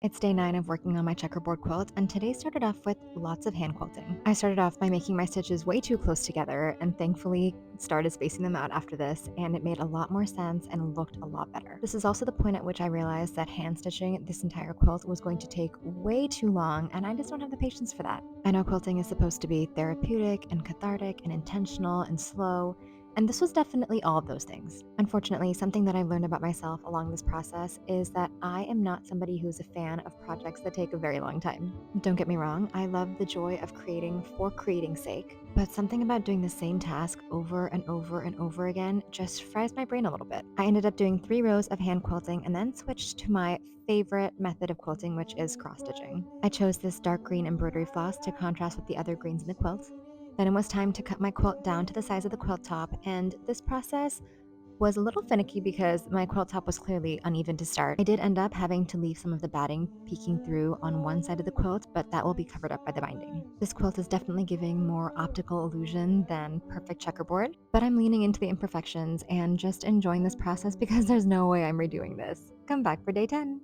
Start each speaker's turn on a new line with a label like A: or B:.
A: It's day 9 of working on my checkerboard quilt, and today started off with lots of hand quilting. I started off by making my stitches way too close together, and thankfully started spacing them out after this, and it made a lot more sense and looked a lot better. This is also the point at which I realized that hand stitching this entire quilt was going to take way too long, and I just don't have the patience for that. I know quilting is supposed to be therapeutic and cathartic and intentional and slow, and this was definitely all of those things. Unfortunately, something that I've learned about myself along this process is that I am not somebody who's a fan of projects that take a very long time. Don't get me wrong, I love the joy of creating for creating's sake, but something about doing the same task over and over and over again just fries my brain a little bit. I ended up doing 3 rows of hand quilting and then switched to my favorite method of quilting, which is cross stitching. I chose this dark green embroidery floss to contrast with the other greens in the quilt. Then it was time to cut my quilt down to the size of the quilt top, and this process was a little finicky because my quilt top was clearly uneven to start. I did end up having to leave some of the batting peeking through on one side of the quilt, but that will be covered up by the binding. This quilt is definitely giving more optical illusion than perfect checkerboard, but I'm leaning into the imperfections and just enjoying this process because there's no way I'm redoing this. Come back for day 10.